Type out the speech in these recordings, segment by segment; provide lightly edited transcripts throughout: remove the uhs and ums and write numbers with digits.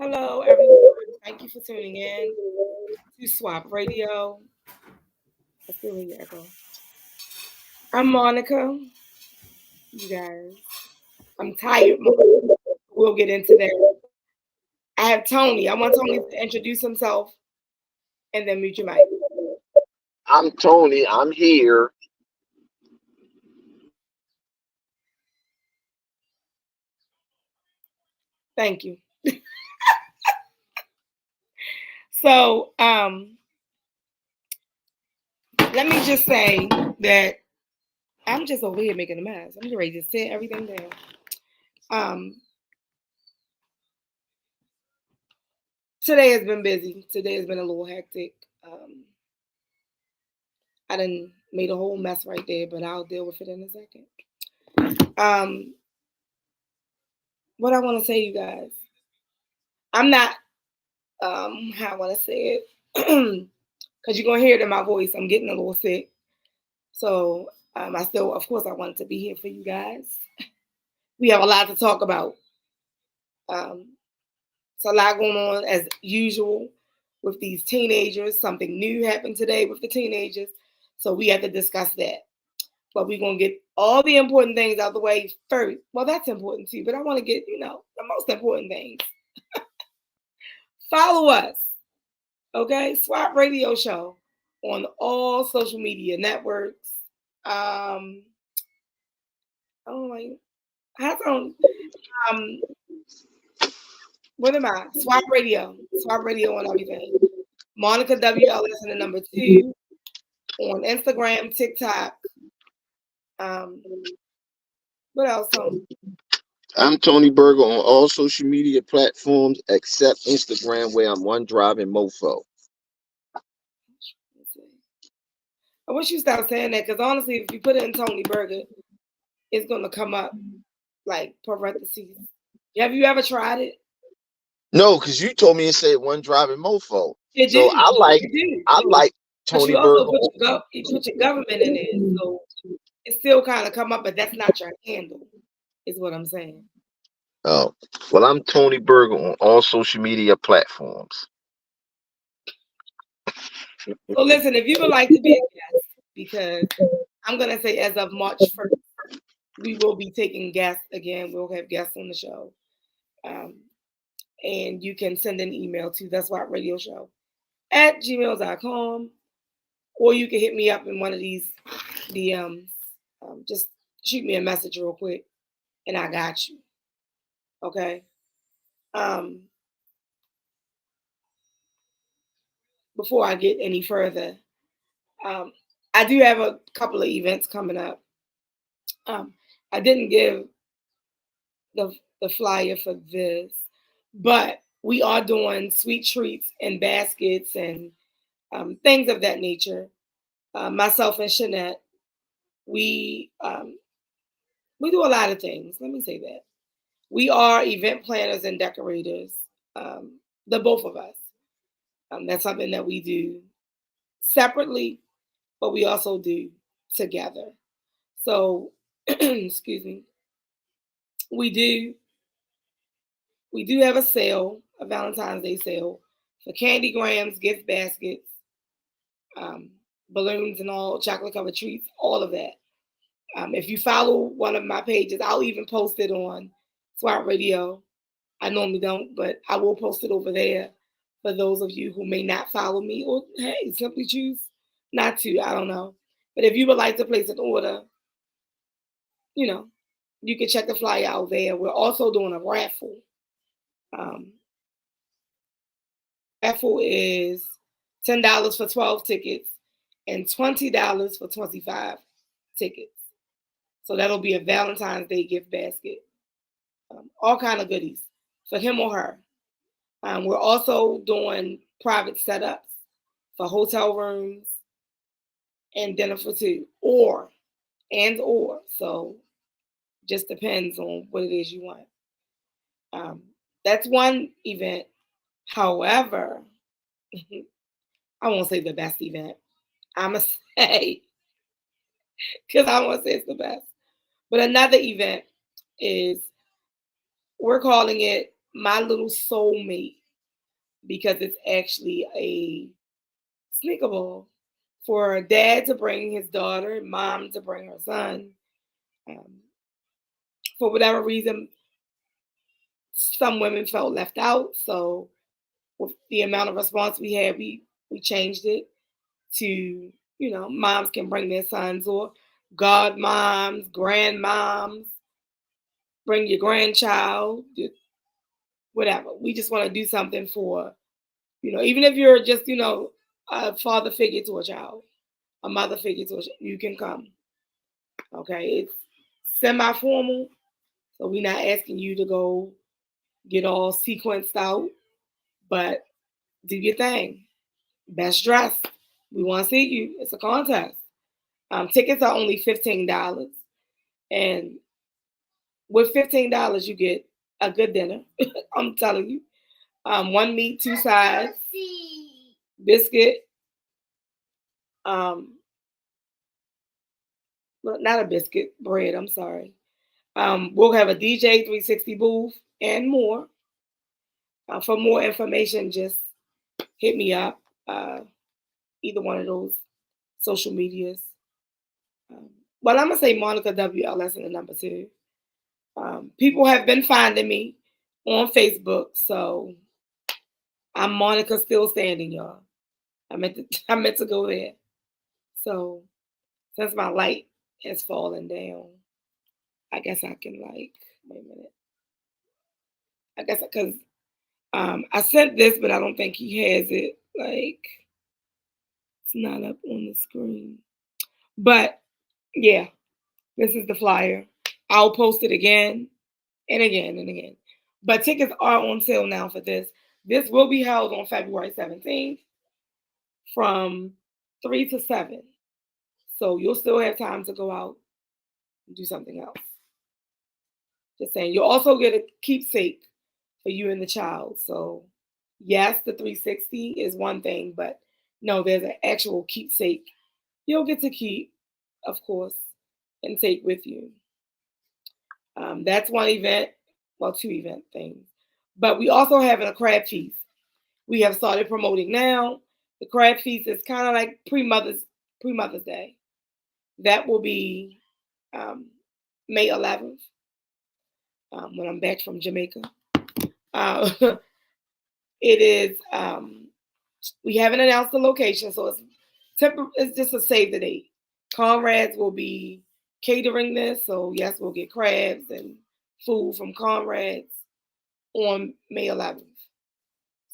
Hello, everyone. Thank you for tuning in to Swap Radio. I still hear your echo. I'm Monica. You guys, I'm tired. We'll get into that. I have Tony. I want Tony to introduce himself and then mute your mic. I'm Tony. I'm here. Thank you. So, let me just say that I'm just over here making a mess. I'm just ready to sit everything down. Today has been busy. Today has been a little hectic. I done made a whole mess right there, but I'll deal with it in a second. What I want to say, you guys, I'm not, how I want to say it, because you're going to hear it in my voice. I'm getting a little sick. So I still, of course, I wanted to be here for you guys. We have a lot to talk about. It's a lot going on as usual with these teenagers. Something new happened today with the teenagers. So we have to discuss that. But we're going to get all the important things out of the way first. Well, that's important too, but I want to get, the most important things. Follow us, okay? Swap Radio Show on all social media networks. Oh my, what am I? Swap Radio on everything. Monica WLS and the number 2 on Instagram, TikTok. What else? I'm Tony Berger on all social media platforms except Instagram, where I'm one driving mofo. I wish you stop saying that, because honestly, if you put it in Tony Berger, it's gonna come up like parentheses. Have you ever tried it? No, because you told me to say one driving mofo. It So do. I like But Tony you also Berger. put your government in it, so it still kind of come up, but that's not your handle, is what I'm saying. Oh, well, I'm Tony Berger on all social media platforms. So listen, if you would like to be a guest, because I'm gonna say as of March 1st, we will be taking guests again. We'll have guests on the show. And you can send an email to That's What Radio Show at gmail.com, or you can hit me up in one of these DMs. Just shoot me a message real quick, and I got you. Okay. Before I get any further, I do have a couple of events coming up. I didn't give the flyer for this, but we are doing sweet treats and baskets and things of that nature. Myself and Shanette, we do a lot of things. Let me say that. We are event planners and decorators, the both of us. That's something that we do separately, but we also do together. So, excuse me. We do have a sale, a Valentine's Day sale for candy grams, gift baskets, balloons and all, chocolate covered treats, all of that. If you follow one of my pages, I'll even post it on Swap Radio. I normally don't, but I will post it over there for those of you who may not follow me, or hey, simply choose not to. I don't know. But if you would like to place an order, you can check the flyer out there. We're also doing a raffle. Raffle is $10 for 12 tickets and $20 for 25 tickets. So that'll be a Valentine's Day gift basket. All kind of goodies for him or her. We're also doing private setups for hotel rooms and dinner for 2, or. So just depends on what it is you want. That's one event. However, I won't say the best event. I'm going to say, because I want to say it's the best. But another event is, we're calling it my little soulmate because it's actually a sneaker ball for a dad to bring his daughter, mom to bring her son. Um, for whatever reason, some women felt left out. So with the amount of response we had, we changed it to, moms can bring their sons or godmoms, grandmoms, bring your grandchild, whatever. We just want to do something for, even if you're just, a father figure to a child, a mother figure to a child, you can come. Okay. It's semi-formal. So we're not asking you to go get all sequenced out, but do your thing. Best dressed. We want to see you. It's a contest. Tickets are only $15. And with $15, you get a good dinner. I'm telling you. One meat, two sides, biscuit. Well, not a biscuit, bread. I'm sorry. We'll have a DJ 360 booth and more. For more information, just hit me up. Either one of those social medias. Well, I'm gonna say Monica WLS in the number 2. People have been finding me on Facebook, so I'm Monica still standing, y'all. I meant to I meant to go there. So since my light has fallen down, I guess I can wait a minute. I guess because I sent this, but I don't think he has it. It's not up on the screen. But yeah, this is the flyer. I'll post it again and again and again. But tickets are on sale now for this. This will be held on February 17th from 3 to 7. So you'll still have time to go out and do something else. Just saying. You'll also get a keepsake for you and the child. So yes, the 360 is one thing, but no, there's an actual keepsake you'll get to keep, of course, and take with you. That's one event, well, 2 event things. But we also have a crab feast. We have started promoting now. The crab feast is kind of like pre-Mother's Day. That will be May 11th when I'm back from Jamaica. It is. We haven't announced the location, so it's just a save the date. Conrad's will be catering this, so yes, we'll get crabs and food from Conrad's on May 11th.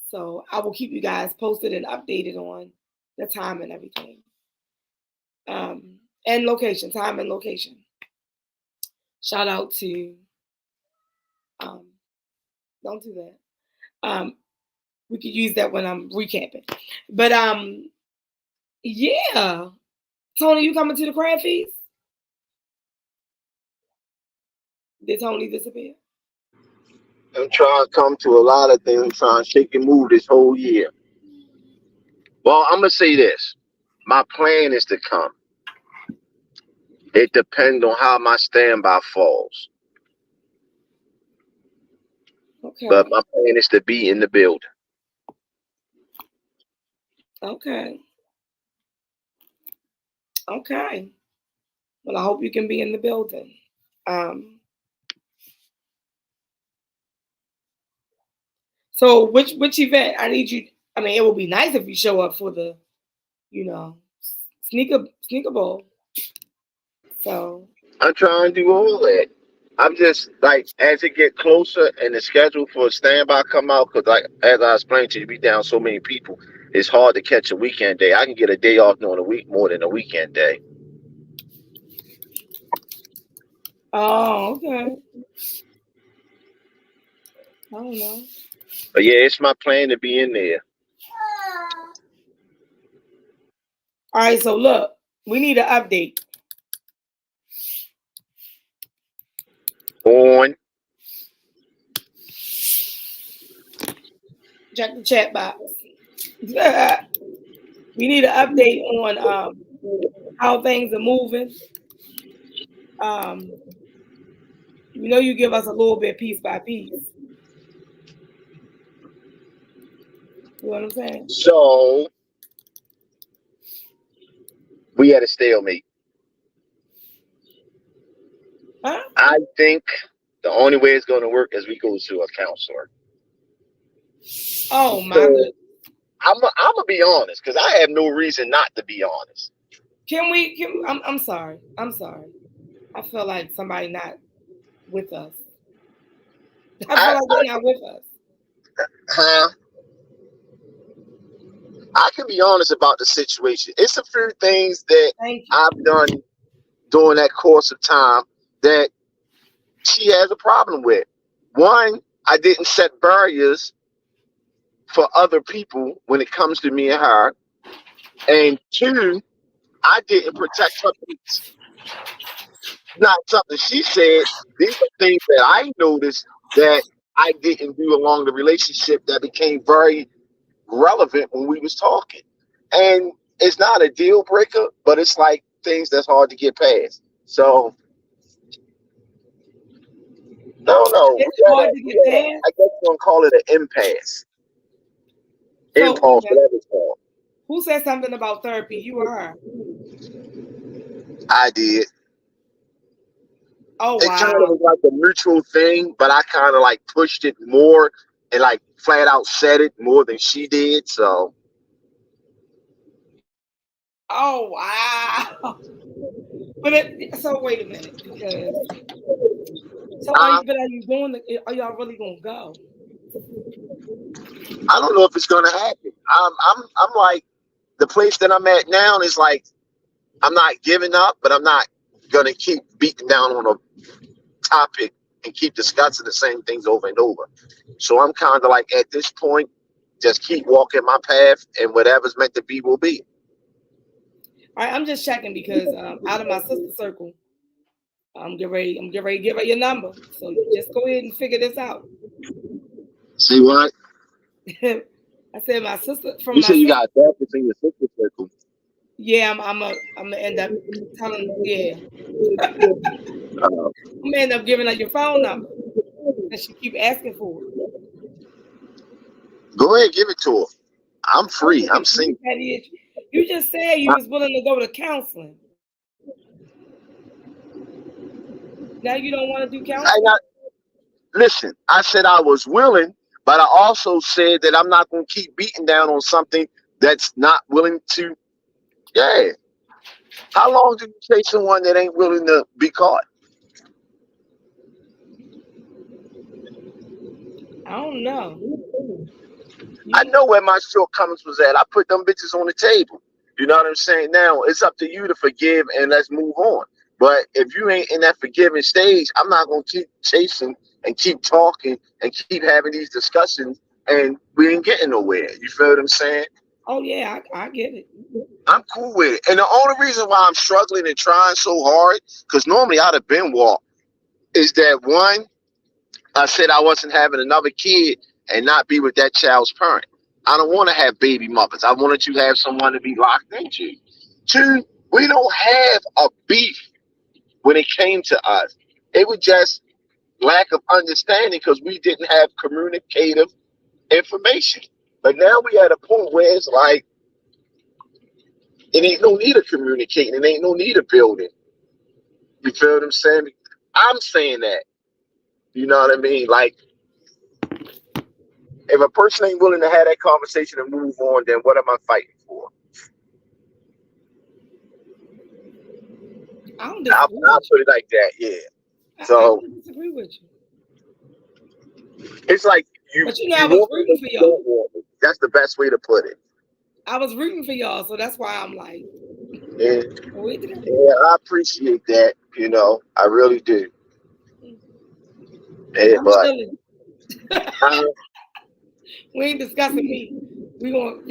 So I will keep you guys posted and updated on the time and everything. And location, time and location. Shout out to, don't do that. We could use that when I'm recapping. But yeah. Tony, you coming to the crab feast? Did Tony disappear? I'm trying to come to a lot of things. I'm trying to shake and move this whole year. Well, I'm gonna say this. My plan is to come. It depends on how my standby falls. Okay. But my plan is to be in the building. Okay. Okay. Well, I hope you can be in the building. So which event? I need you. I mean, it would be nice if you show up for the, sneaker bowl. So I'm trying to do all that. I'm just like as it get closer and the schedule for standby come out, because like as I explained to you, be down so many people, it's hard to catch a weekend day. I can get a day off during the week more than a weekend day. oh, okay. I don't know. But yeah, it's my plan to be in there. All right, so look, we need an update. On Check the chat box. We need an update on how things are moving. You give us a little bit piece by piece. You know what I'm saying? So we had a stalemate. Huh? I think the only way it's going to work is we go to a counselor. Oh my So goodness. I'm gonna be honest because I have no reason not to be honest. I'm sorry. I'm sorry. I feel like somebody not with us. I feel like they're not with us. Huh? I can be honest about the situation. It's a few things that Thank you. I've done during that course of time that she has a problem with. One, I didn't set barriers for other people when it comes to me and her. And two, I didn't protect her peace. Not something she said. These are things that I noticed that I didn't do along the relationship that became very relevant when we was talking. And it's not a deal breaker, but it's like things that's hard to get past. So no. It's hard to get past. I guess we're gonna call it an impasse. So, Impulse, whatever it's called. who said something about therapy? You or her? I did. Oh It kind of wow. was like a mutual thing, but I kind of like pushed it more and like flat out said it more than she did. So Oh wow. So wait a minute, because are you going to, are y'all really gonna go? I don't know if it's gonna happen. I'm like the place that I'm at now is like I'm not giving up, but I'm not gonna keep beating down on a topic and keep discussing the same things over and over. So I'm kind of like at this point, just keep walking my path, and whatever's meant to be will be. All right, I'm just checking because out of my sister circle, I'm getting ready to give her your number. So just go ahead and figure this out. See what? I said my sister from You my said you sister. got therapists in your sister circle. Yeah, I'm gonna end up telling. Yeah, Uh, I'm gonna end up giving her your phone number, and she keep asking for it. Go ahead, give it to her. I'm free. I'm single. You just said you was willing to go to counseling. Now you don't want to do counseling? Listen, I said I was willing, but I also said that I'm not going to keep beating down on something that's not willing to. Yeah. How long do you chase someone that ain't willing to be caught? I don't know. I know where my shortcomings was at. I put them bitches on the table. You know what I'm saying? Now it's up to you to forgive and let's move on. But if you ain't in that forgiving stage, I'm not gonna keep chasing and keep talking and keep having these discussions, and we ain't getting nowhere. You feel what I'm saying? Oh yeah, I get it. I'm cool with it. And the only reason why I'm struggling and trying so hard, because normally I'd have been walked, is that one, I said I wasn't having another kid and not be with that child's parent. I don't want to have baby mothers. I wanted to have someone to be locked into. Two, we don't have a beef when it came to us. It was just lack of understanding because we didn't have communicative information. But now we at a point where it's like, it ain't no need of communicating. It ain't no need of building. You feel what I'm saying? I'm saying that. You know what I mean? Like, if a person ain't willing to have that conversation and move on, then what am I fighting for? I don't disagree. I'll put it like that, yeah. So I don't disagree with you. it's like but you know, I was rooting for y'all. That's the best way to put it. I was rooting for y'all, so that's why I'm like, yeah, I appreciate that. You know, I really do. Yeah, but we ain't discussing me. We gonna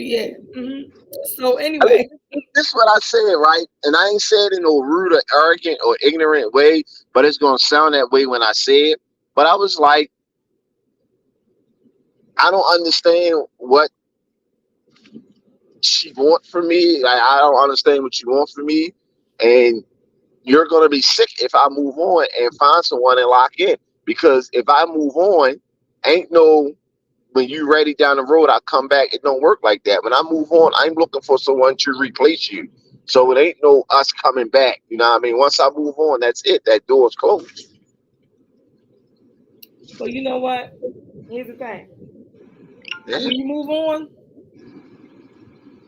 So anyway, this is what I said, right? And I ain't said in no rude or arrogant or ignorant way, but it's gonna sound that way when I say it. But I was like, I don't understand what she want from me. Like, I don't understand what you want from me, and you're gonna be sick if I move on and find someone and lock in. Because if I move on, ain't no when you ready down the road, I come back. It don't work like that. When I move on, I'm looking for someone to replace you. So it ain't no us coming back. You know what I mean? Once I move on, that's it. That door's closed. Well, you know what? Here's the thing. Yeah. When you move on,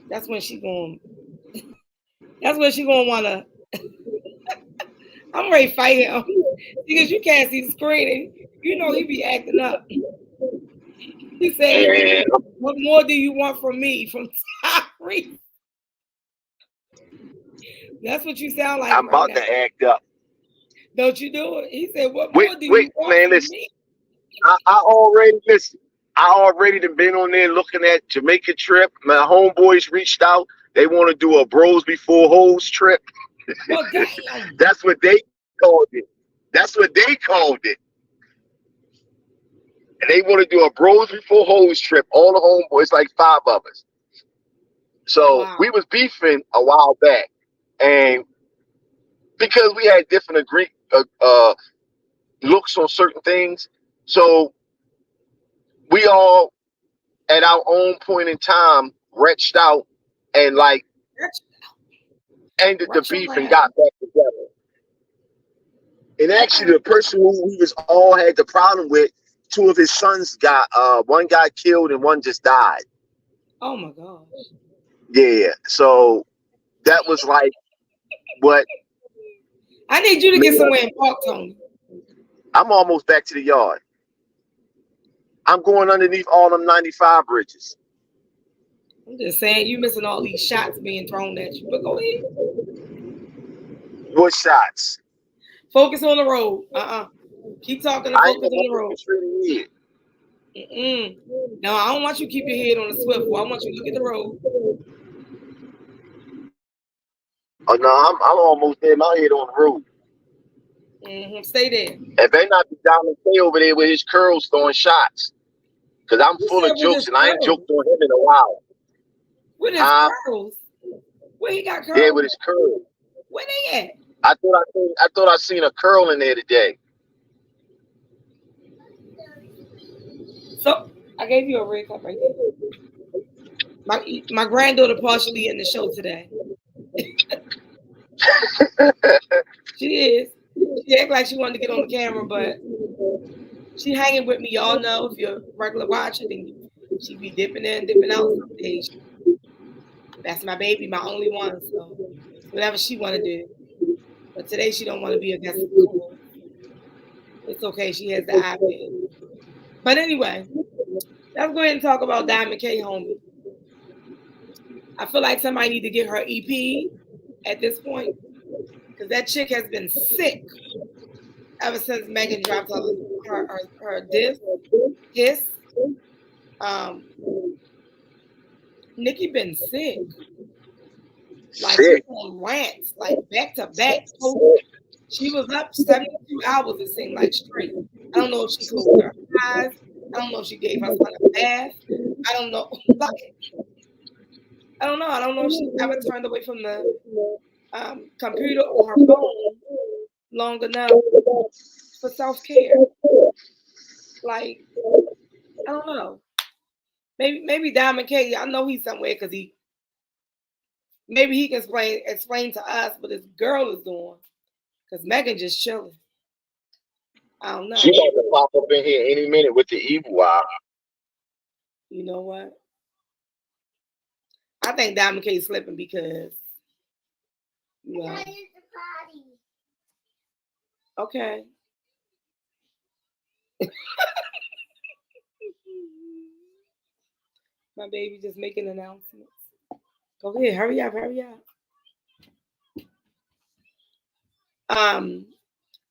that's when she going. That's when she gonna wanna. I'm ready to fight him because you can't see the screen, and you know he be acting up. He said, "What more do you want from me, from Tyree?" That's what you sound like. I'm about to act up. Don't you do it? He said, "What more do you want man, from listen, me?" I already listen. I already been on there looking at Jamaica trip. My homeboys reached out. They want to do a bros before hoes trip. Well, damn. That's what they called it. That's what they called it. And they want to do a bros before hoes trip. All the homeboys, like 5 of us. So Wow. we was beefing a while back, and because we had different looks on certain things, so we all at our own point in time reached out and like ended the beef and got back together. And actually, the person who we was all had the problem with, 2 of his sons got one got killed and one just died. Oh my gosh. Yeah, so that was like what. I need you to get somewhere and park, Tony. I'm almost back to the yard. I'm going underneath all them 95 bridges. I'm just saying, you missing all these shots being thrown at you. But go ahead. What shots? Focus on the road. Keep talking and focus on the road. No, I don't want you to keep your head on the swivel. I want you to look at the road. Oh no, I'm almost there. My head on the road. Stay there. It better not be down and stay over there with his curls throwing shots. Cause I'm full of jokes and I ain't joked on him in a while. With his curls? Where he got curls? Yeah, with his curls. Where they at? I thought I seen a curl in there today. So I gave you a red cup right there. My granddaughter partially in the show today. She is. She act like she wanted to get on the camera, but she hanging with me. Y'all know if you're a regular watcher, then she be dipping in, dipping out some days. That's my baby, my only one. So whatever she want to do. But today she don't want to be against the call. It's okay. She has the iPad. But anyway, let's go ahead and talk about Diamond K, homie. I feel like somebody need to get her EP at this point because that chick has been sick ever since Megan dropped her diss. Nicki been sick. Like she's on rants, like back to back. She was up 72 hours, it seemed like, straight. I don't know if she closed her eyes. I don't know if she gave her son a bath. I don't know. I don't know. I don't know if she ever turned away from the computer or her phone long enough for self-care. Like, I don't know. Maybe Diamond K, I know he's somewhere because maybe he can explain to us what this girl is doing. Because Megan just chilling. I don't know. She about to pop up in here any minute with the evil eye. You know what? I think Diamond K is slipping because, you know. Okay. My baby just making announcements. Go ahead, hurry up.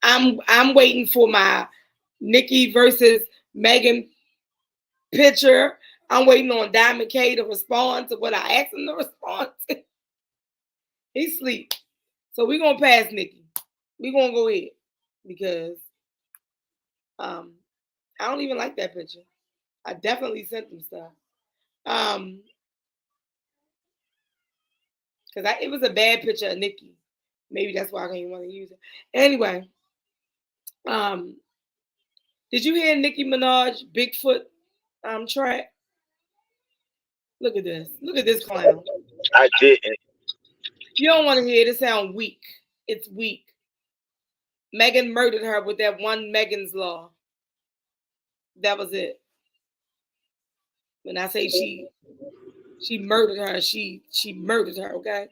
I'm waiting for my Nicki versus Megan picture. I'm waiting on Diamond K to respond to what I asked him to respond to. He's asleep. So we're gonna pass Nicki. We're gonna go ahead because I don't even like that picture. I definitely sent them stuff. Because it was a bad picture of Nicki. Maybe that's why I didn't want to use it. Anyway, did you hear Nicki Minaj, Bigfoot track. Look at this. Look at this clown. I didn't. You don't want to hear it. It sound weak. It's weak. Megan murdered her with that one Megan's Law. That was it. When I say she murdered her, she murdered her, okay?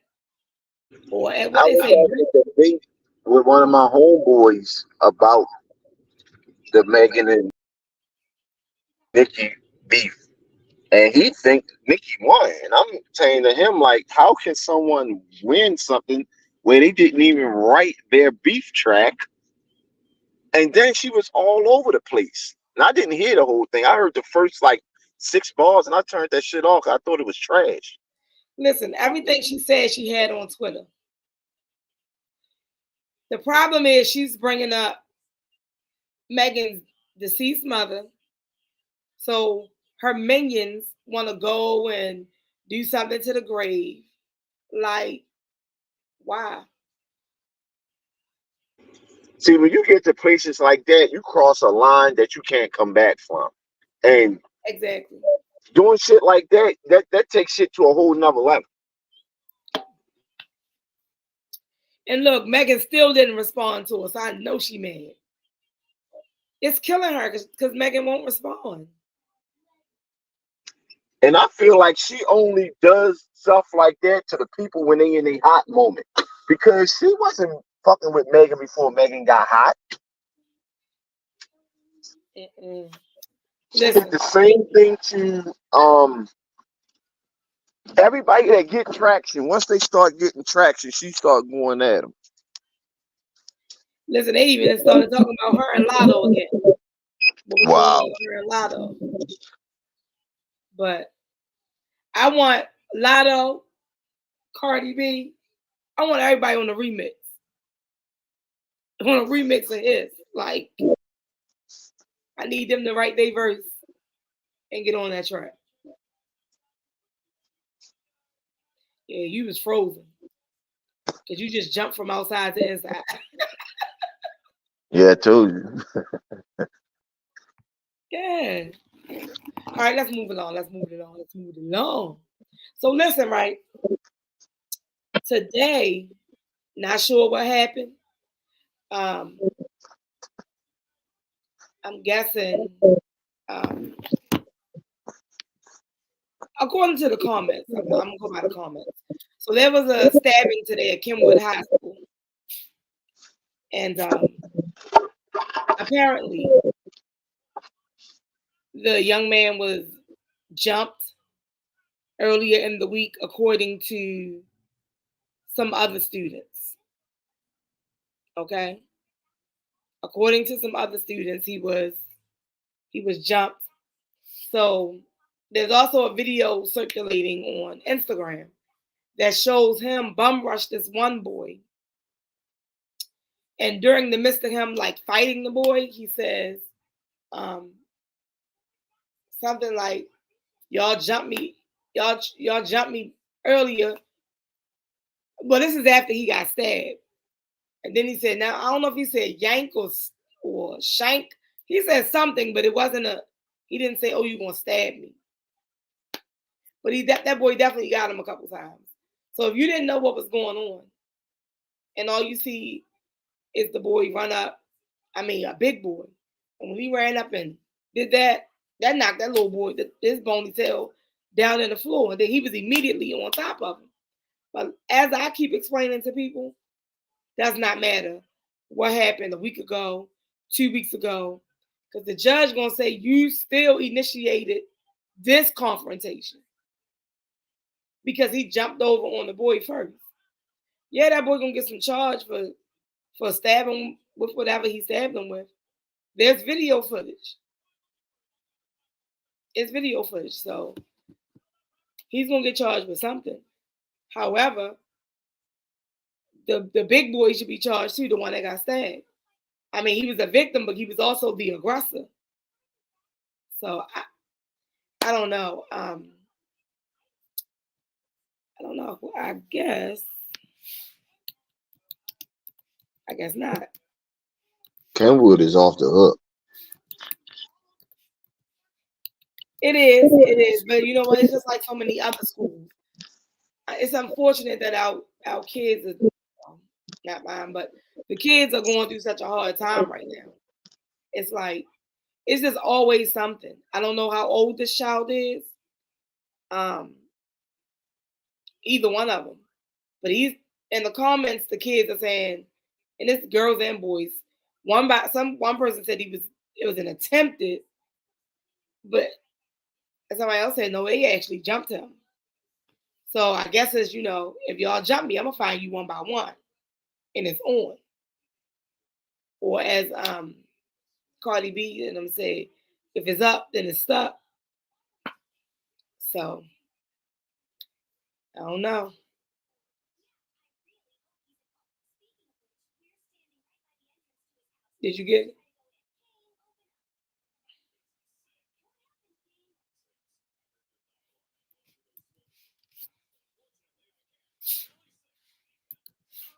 Or I what they was say. having a debate with one of my homeboys about the Megan and Nikki beef. And he think Nikki won. And I'm saying to him, like, how can someone win something where they didn't even write their beef track? And then she was all over the place. And I didn't hear the whole thing. I heard the first like 6 bars and I turned that shit off. I thought it was trash. Listen, everything she said she had on Twitter. The problem is she's bringing up Megan's deceased mother. So her minions want to go and do something to the grave. Like, why? See, when you get to places like that, you cross a line that you can't come back from. And Exactly. doing shit like that takes shit to a whole nother level. And look, Megan still didn't respond to us. I know she mad. It's killing her because Megan won't respond. And I feel like she only does stuff like that to the people when they in a hot moment. Because she wasn't fucking with Megan before Megan got hot. Mm-mm. She did the same thing to everybody that get traction. Once they start getting traction, she start going at them. Listen, they even started talking about her and Lotto again. What was going on with her and Lotto? But I want Lotto, Cardi B. I want everybody on the remix. I want a remix of his. Like, I need them to write their verse and get on that track. Yeah, you was frozen. Because you just jumped from outside to inside. Yeah, I told you. Yeah. All right, let's move it on. Let's move it on. So listen, right? Today, not sure what happened. I'm guessing, according to the comments, I'm gonna go by the comments. So there was a stabbing today at Kenwood High School, and apparently the young man was jumped earlier in the week, according to some other students. Okay, according to some other students, he was jumped. So there's also a video circulating on Instagram that shows him bum rush this one boy. And during the midst of him like fighting the boy, he says something like, y'all jumped me earlier. Well, this is after he got stabbed. And then he said, now I don't know if he said yank or shank. He said something, but it wasn't he didn't say, oh, you're gonna stab me. But that boy definitely got him a couple times. So if you didn't know what was going on, and all you see is the boy run up, I mean a big boy, and when he ran up and did that knocked that little boy, his bony tail, down in the floor, and then he was immediately on top of him. But as I keep explaining to people, does not matter what happened a week ago, 2 weeks ago, because the judge gonna say you still initiated this confrontation because he jumped over on the boy first. Yeah, that boy gonna get some charge for stabbing with whatever he stabbed him with. There's video footage. It's video footage, so he's gonna get charged with something. However, the big boy should be charged too, the one that got stabbed. I mean, he was a victim, but he was also the aggressor. So I don't know. I don't know. I guess not. Kenwood is off the hook. It is. But you know what? It's just like so many other schools. It's unfortunate that our kids are, not mine, but the kids are going through such a hard time right now. It's like it's just always something. I don't know how old this child is. Um, Either one of them, but he's in the comments. The kids are saying, and it's girls and boys. One person said it was an attempted, but somebody else said no, they actually jumped him. So I guess it's, if y'all jump me, I'm gonna find you one by one, and it's on. Or as Cardi B and them say, if it's up, then it's stuck. So I don't know. Did you get it?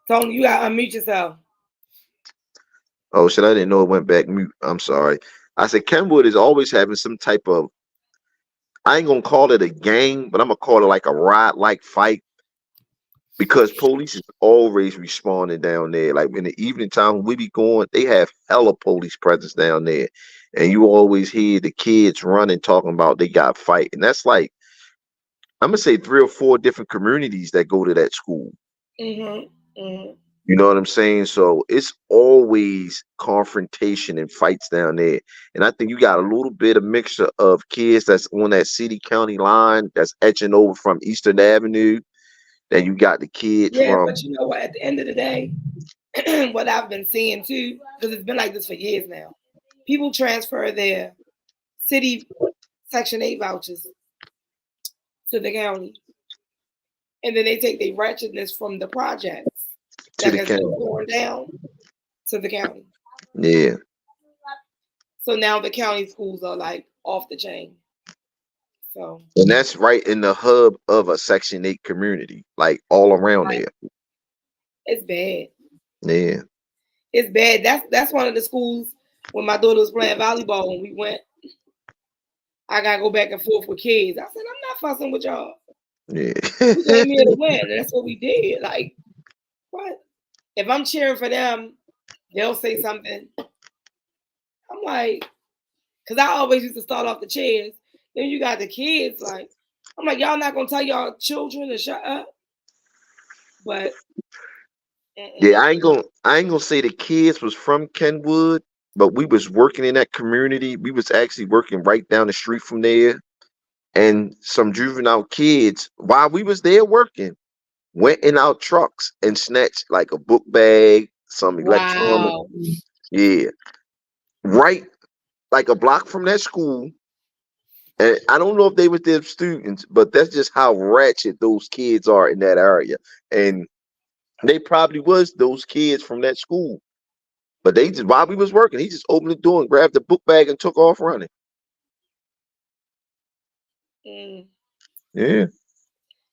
Tony, you gotta unmute yourself. Oh shit, I didn't know it went back mute. I'm sorry. I said Kenwood is always having some type of, I ain't gonna call it a gang, but I'm gonna call it like a riot like fight, because police is always responding down there. Like in the evening time when we be going, they have hella police presence down there. And you always hear the kids running talking about they got fight. And that's like, I'm gonna say 3 or 4 different communities that go to that school. Mm-hmm. Mm-hmm. You know what I'm saying? So it's always confrontation and fights down there. And I think you got a little bit of mixture of kids that's on that city county line that's etching over from Eastern Avenue. Then you got the kids Yeah, but from you know what? At the end of the day, what I've been seeing too, because it's been like this for years now, people transfer their city Section 8 vouchers to the county, and then they take their wretchedness from the projects to that the has been county. torn down to the county. Yeah. So now the county schools are like off the chain. So And that's right in the hub of a Section 8 community, like all around there. it's bad. Yeah. It's bad. That's one of the schools when my daughter was playing volleyball when we went. I gotta go back and forth with kids. I said, I'm not fussing with y'all. Yeah. We came here to win, and that's what we did. Like, what? If I'm cheering for them, they'll say something. I'm like, because I always used to start off the chairs. Then you got the kids. Like, I'm like, y'all not gonna tell y'all children to shut up. But Yeah, I ain't gonna say the kids was from Kenwood, but we was working in that community. We was actually working right down the street from there. And some juvenile kids, while we was there working, went in our trucks and snatched like a book bag, some electronics. wow, Yeah. Right, like a block from that school. And I don't know if they was their students, but that's just how ratchet those kids are in that area. And they probably was those kids from that school. But they just, while we was working, he just opened the door and grabbed the book bag and took off running. mm. Yeah.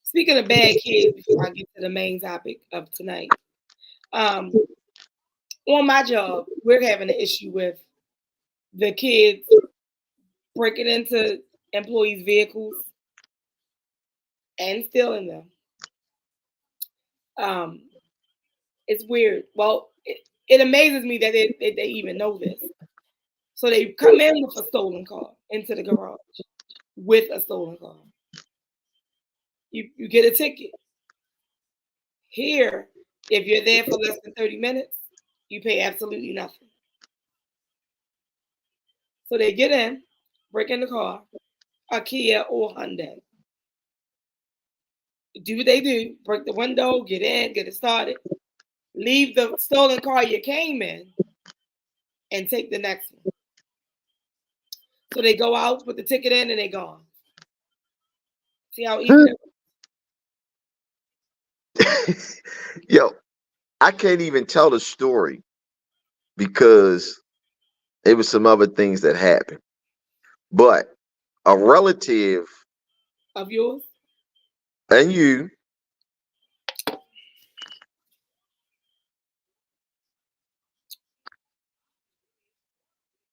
Speaking of bad kids, before I get to the main topic of tonight, um, on my job, we're having an issue with the kids breaking into employees' vehicles and stealing them. Um, it's weird. Well, it amazes me that they even know this. So they come in with a stolen car into the garage with a stolen car. You get a ticket. Here, if you're there for less than 30 minutes, you pay absolutely nothing. So they get in, break in the car, a Kia or Hyundai. Do what they do, break the window, get in, get it started, leave the stolen car you came in, and take the next one. So they go out, put the ticket in, and they gone. See how easy that was? Yo, I can't even tell the story because it was some other things that happened. But a relative Of yours? and you,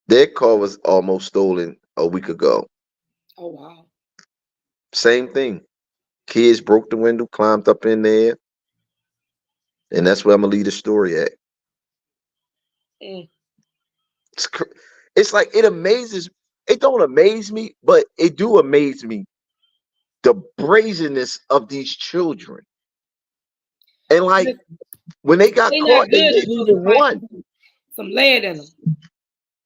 their car was almost stolen a week ago. Oh wow. Same thing. Kids broke the window, climbed up in there, and that's where I'm gonna leave the story at. Mm. It's, it's like it amazes. It don't amaze me, but it do amaze me the brazenness of these children. And like Listen, when they got they caught, not they good didn't until even somebody run. put some lead in them.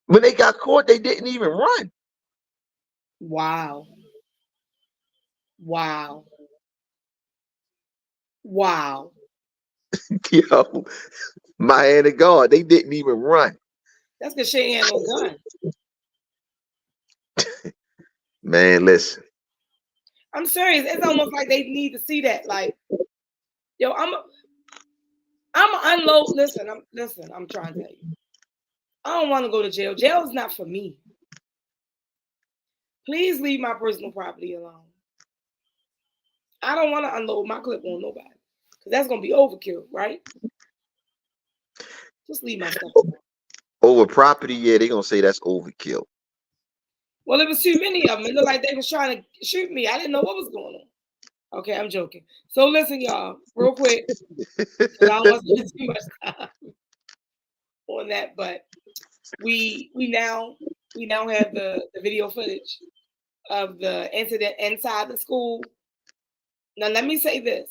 When they got caught, they didn't even run. Wow. Wow. Wow. Yo, my hand of God, they didn't even run. That's because she ain't had no gun. Man, listen. I'm serious. It's almost like they need to see that. Like, yo, I'm unload. Listen, I'm trying to tell you. I don't want to go to jail. Jail is not for me. Please leave my personal property alone. I don't want to unload my clip on nobody. Because that's gonna be overkill, right? Just leave my stuff alone. Over property, yeah, they gonna say that's overkill. Well, it was too many of them. It looked like they was trying to shoot me. I didn't know what was going on. Okay, I'm joking. So listen, y'all, real quick, because I don't want to spend too much time on that, but we now have the video footage of the incident inside the school. Now let me say this.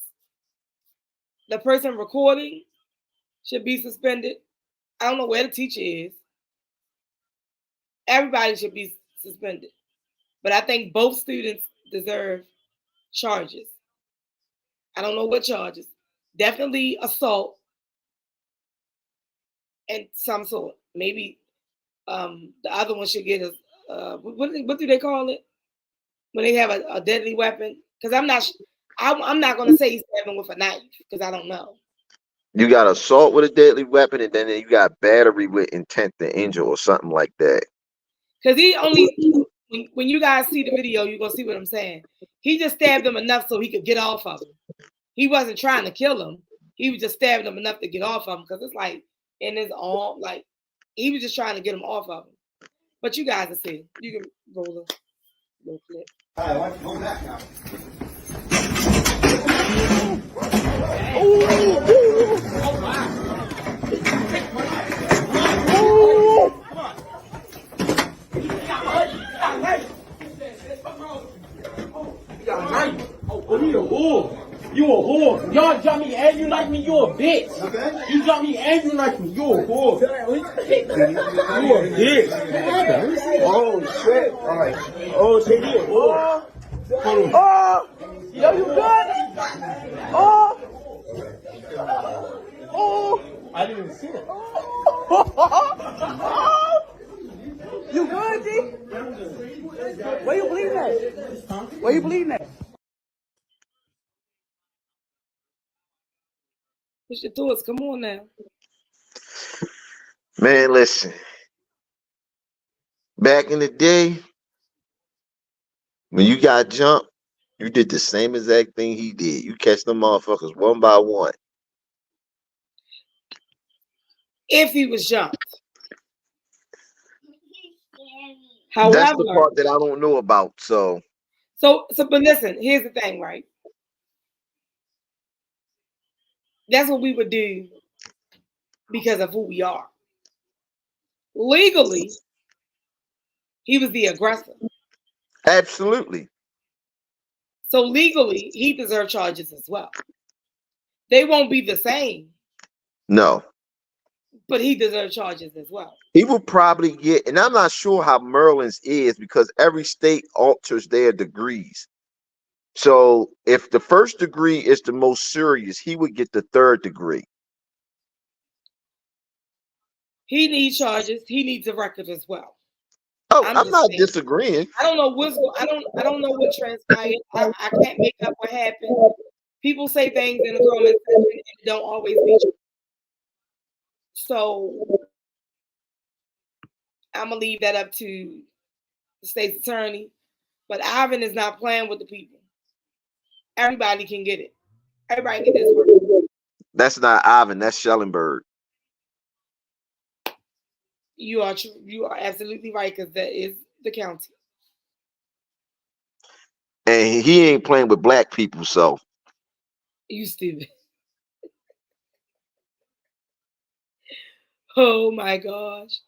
The person recording should be suspended. I don't know where the teacher is. Everybody should be suspended. But I think both students deserve charges. I don't know what charges. Definitely assault and some sort. Maybe the other one should get what do they call it when they have a deadly weapon? Because I'm not going to say he's stabbing with a knife because I don't know. You got assault with a deadly weapon, and then you got battery with intent to injure or something like that. Because he only when you guys see the video, you're gonna see what I'm saying. He just stabbed him enough so he could get off of him. He wasn't trying to kill him. He was just stabbing him enough to get off of him because it's like in his arm, like he was just trying to get him off of him. But you guys will see. You can roll a little clip. All right, why don't you back now? Oh, wow. Oh, you a whore. You a whore. Y'all drop me angry like me, you a bitch. Okay. You drop me angry like me, you a whore. You a bitch. Oh, shit. All right. Oh, shit, you a whore. Hold on. Oh, yo, you good? Oh. Oh. I didn't even see it. Oh. You good, G? Where you bleeding at? Where you bleeding at? What's your thoughts? Come on now. Man, listen. Back in the day, when you got jumped, you did the same exact thing he did. You catch them motherfuckers one by one. If he was jumped. That's the However, part that I don't know about. So but listen, here's the thing, right? That's what we would do because of who we are. Legally, he was the aggressor. absolutely. So legally, he deserves charges as well. They won't be the same, No. but he deserves charges as well. He will probably get, and I'm not sure how Maryland's is because every state alters their degrees. So if the first degree is the most serious, he would get the third degree. He needs charges. He needs a record as well. Oh, I'm not disagreeing. I don't know I don't know what transpired. I can't make up what happened. People say things in the comments and it don't always be true. So I'm gonna leave that up to the state's attorney. But Ivan is not playing with the people. Everybody can get it. Everybody can get this work. That's not Ivan. That's Schellenberg. You are absolutely right because that is the county. and he ain't playing with black people. So You stupid. Oh my gosh.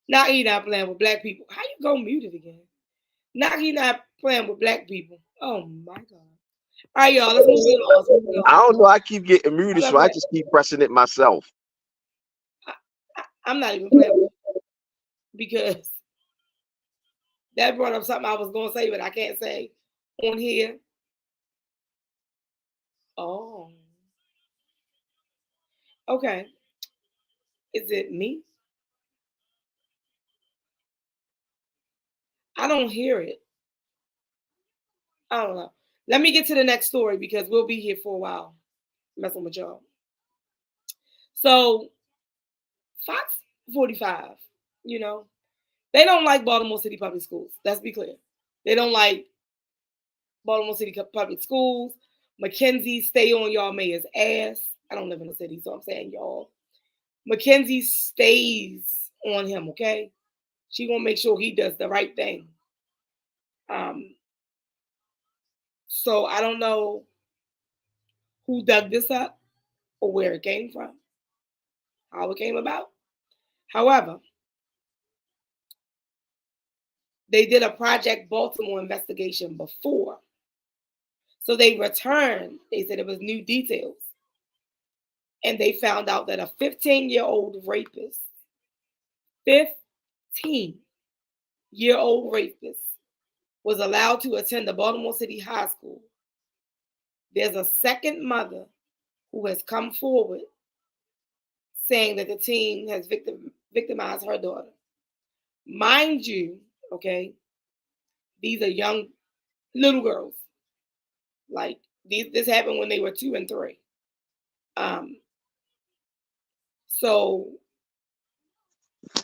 Now he not playing with black people. How you go muted again? Now he not playing with black people. Oh my god. All right, y'all. Let's move on. I don't know. I keep getting muted, I'm so I not just keep pressing it myself. I'm not even playing with you because that brought up something I was going to say, but I can't say on here. Oh. Okay. Is it me? I don't hear it. I don't know. Let me get to the next story because we'll be here for a while messing with y'all. So, Fox 45, you know, they don't like Baltimore City Public Schools. Let's be clear. They don't like Baltimore City Public Schools. Mackenzie, stay on y'all mayor's ass. I don't live in the city, so I'm saying y'all. Mackenzie stays on him, okay? She gonna make sure he does the right thing. So I don't know who dug this up or where it came from, how it came about. However, they did a Project Baltimore investigation before. So they returned. They said it was new details. And they found out that a 15-year-old rapist, 15-year-old rapist, was allowed to attend the Baltimore City High School. There's a second mother who has come forward saying that the teen has victimized her daughter. Mind you, okay, these are young little girls. Like this happened when they were 2 and 3. So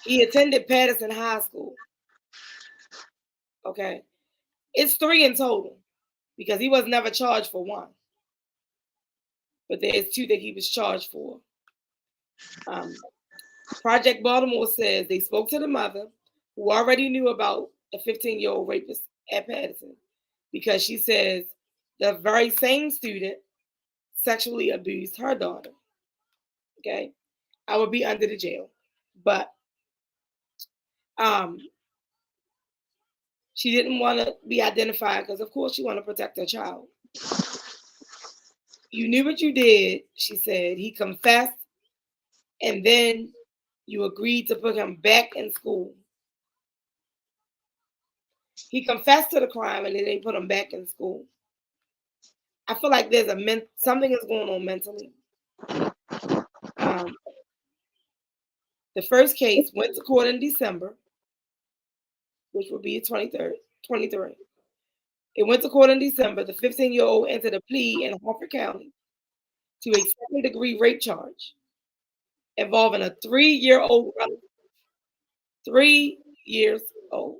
he attended Patterson High School. Okay, it's 3 in total because he was never charged for 1, but there's 2 that he was charged for. Project Baltimore says they spoke to the mother who already knew about the 15-year-old rapist at Patterson because she says the very same student sexually abused her daughter. Okay, I would be under the jail, but she didn't want to be identified because, of course, she wanted to protect her child. You knew what you did, she said. He confessed, and then you agreed to put him back in school. He confessed to the crime, and then they put him back in school. I feel like there's something is going on mentally. The first case went to court in December, which would be 23rd. It went to court in December. The 15-year-old entered a plea in Harford County to a second-degree rape charge involving a 3-year-old relative. 3 years old.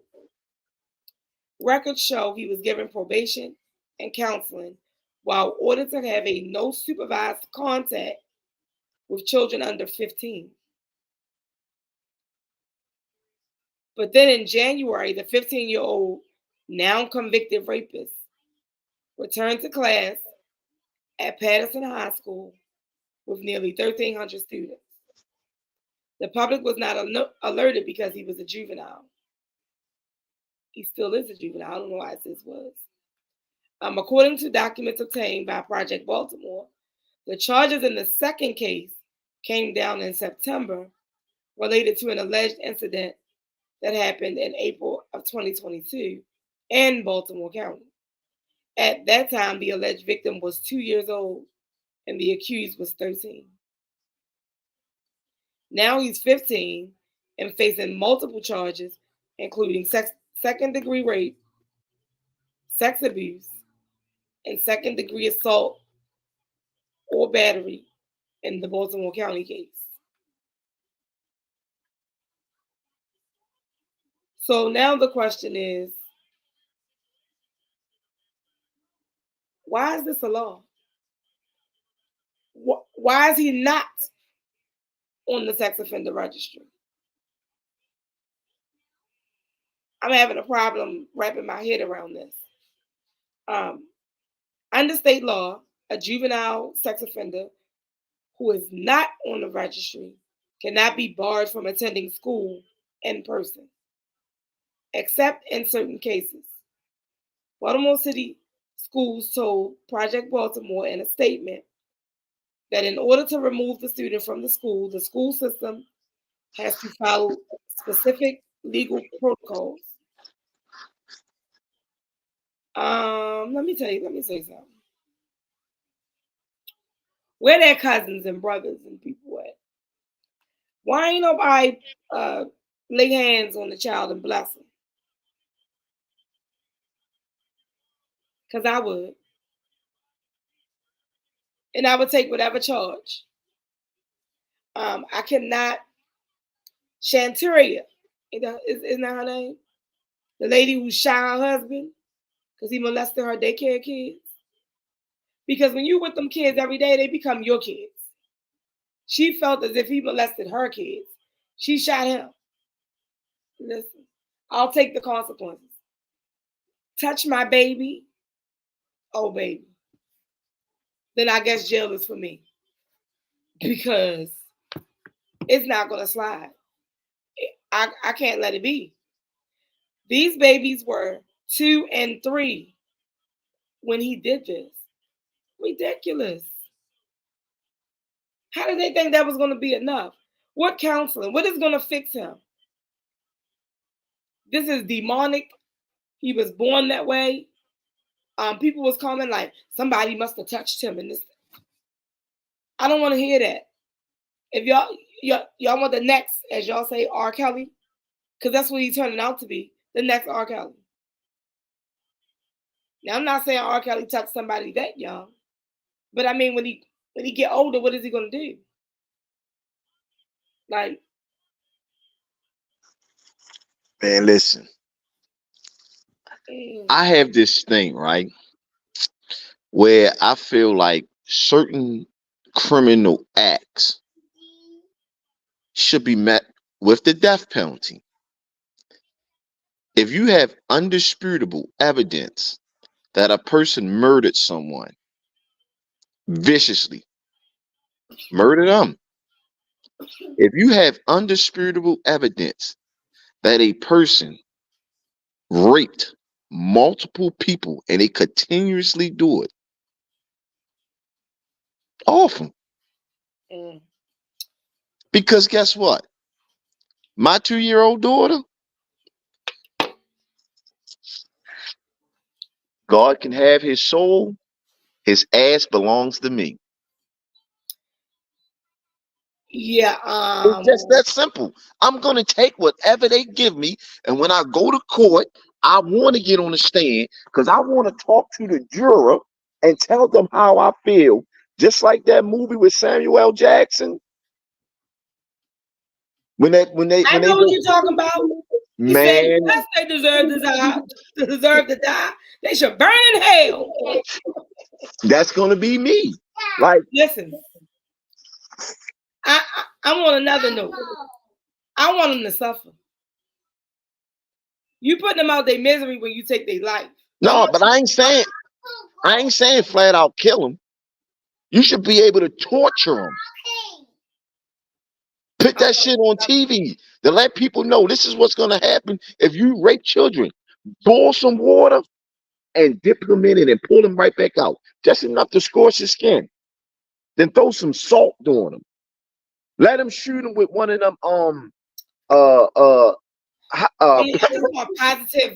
Records show he was given probation and counseling while ordered to have a no supervised contact with children under 15. But then in January, the 15-year-old, now convicted rapist, returned to class at Patterson High School with nearly 1,300 students. The public was not alerted because he was a juvenile. He still is a juvenile. I don't know why it says was. According to documents obtained by Project Baltimore, the charges in the second case came down in September related to an alleged incident that happened in April of 2022 in Baltimore County. At that time, the alleged victim was 2 years old and the accused was 13. Now he's 15 and facing multiple charges, including second-degree rape, sex abuse, and second-degree assault or battery in the Baltimore County case. So now the question is, why is this a law? Why is he not on the sex offender registry? I'm having a problem wrapping my head around this. Under state law, a juvenile sex offender who is not on the registry cannot be barred from attending school in person, except in certain cases. Baltimore City Schools told Project Baltimore in a statement that in order to remove the student from the school system has to follow specific legal protocols. Let me say something. Where their cousins and brothers and people at? Why ain't nobody lay hands on the child and bless him? Because I would. And I would take whatever charge. I cannot. Shantaria, isn't that her name? The lady who shot her husband because he molested her daycare kids. Because when you with them kids every day, they become your kids. She felt as if he molested her kids. She shot him. Listen, I'll take the consequences. Touch my baby, oh baby. Then I guess jail is for me. Because it's not going to slide. I can't let it be. These babies were 2 and 3 when he did this. Ridiculous. How did they think that was going to be enough? What counseling? What is going to fix him? This is demonic. He was born that way. People was commenting like, somebody must have touched him in this. I don't want to hear that. If y'all want the next, as y'all say, R. Kelly, because that's what he's turning out to be, the next R. Kelly. Now, I'm not saying R. Kelly touched somebody that young, but I mean, when he get older, what is he going to do? Like, Man, listen. I have this thing, right, where I feel like certain criminal acts should be met with the death penalty. If you have undisputable evidence that a person murdered someone viciously, murder them. If you have undisputable evidence that a person raped multiple people and they continuously do it, off them. Because guess what? My 2-year-old daughter, God can have his soul, his ass belongs to me. Yeah. It's just that simple. I'm going to take whatever they give me. And when I go to court, I want to get on the stand because I want to talk to the juror and tell them how I feel. Just like that movie with Samuel L. Jackson. I know what you're talking about. He said, yes, they deserve to die. They should burn in hell. That's going to be me. Like, listen, I'm on another note. I want them to suffer. You put them out their misery when you take their life. No, but I ain't saying flat out kill them. You should be able to torture them. Put that shit on TV to let people know this is what's going to happen if you rape children. Boil some water and dip them in it and pull them right back out. Just enough to scorch your skin. Then throw some salt on them. Let them shoot them with one of them positive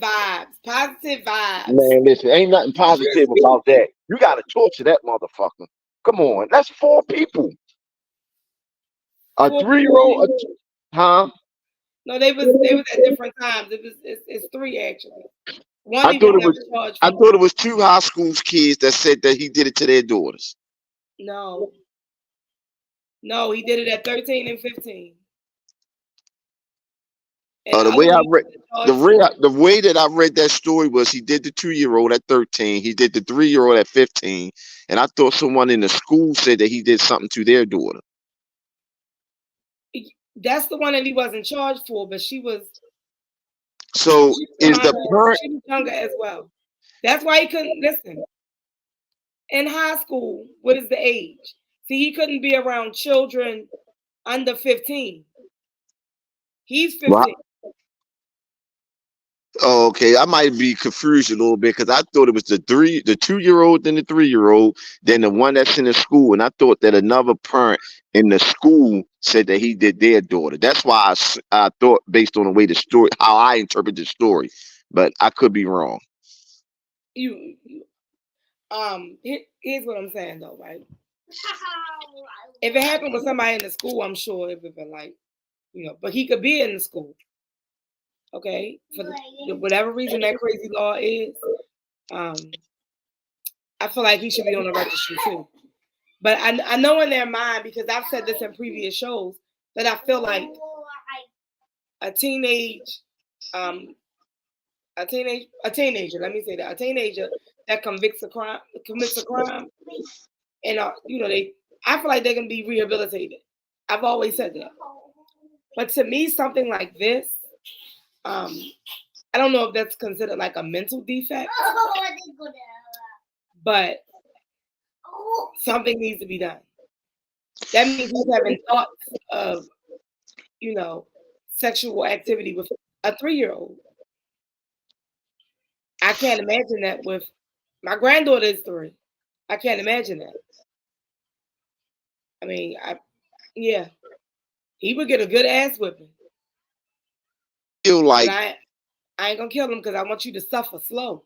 vibes. Positive vibes. Man, listen, ain't nothing positive about that. You gotta torture that motherfucker. Come on, that's 4 people. A 3-year-old, huh? No, they was at different times. It's 3 actually. I thought it was 2 high school kids that said that he did it to their daughters. No, he did it at 13 and 15. And the way that I read that story was he did the 2-year-old at 13, he did the 3-year-old at 15, and I thought someone in the school said that he did something to their daughter. That's the one that he wasn't charged for, but she was. So is the parent? She was younger as well. That's why he couldn't listen. In high school, what is the age? See, he couldn't be around children under 15. He's Wow. 15. Oh, okay, I might be confused a little bit because I thought it was the 2-year-old, then the 3-year-old, then the one that's in the school, and I thought that another parent in the school said that he did their daughter. That's why I thought based on the way the story, how I interpret the story, but I could be wrong. You here's what I'm saying though, right? If it happened with somebody in the school, I'm sure it would have been like, but he could be in the school. Okay, for whatever reason that crazy law is, I feel like he should be on the registry too. But I know in their mind, because I've said this in previous shows, that I feel like a teenager, let me say that, a teenager that commits a crime, and I feel like they can be rehabilitated. I've always said that. But to me, something like this, I don't know if that's considered like a mental defect, but something needs to be done. That means he's having thoughts of, sexual activity with a 3-year-old. I can't imagine that with my granddaughter is 3. I can't imagine that. I mean, he would get a good ass whipping. Feel like I ain't gonna kill him because I want you to suffer slow.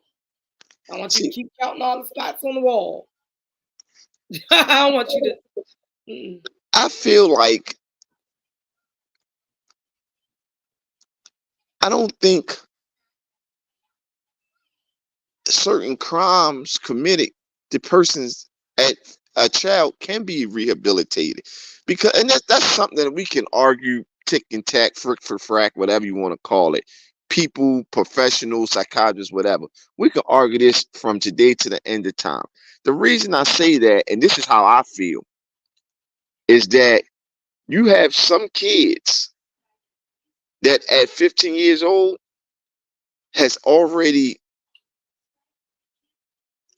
I want you to keep counting all the spots on the wall. I don't want you to. I feel like I don't think certain crimes committed, the persons at a child can be rehabilitated, because, and that's something that we can argue tick and tack, frick for frack, whatever you want to call it. People, professionals, psychologists, whatever. We can argue this from today to the end of time. The reason I say that, and this is how I feel, is that you have some kids that at 15 years old has already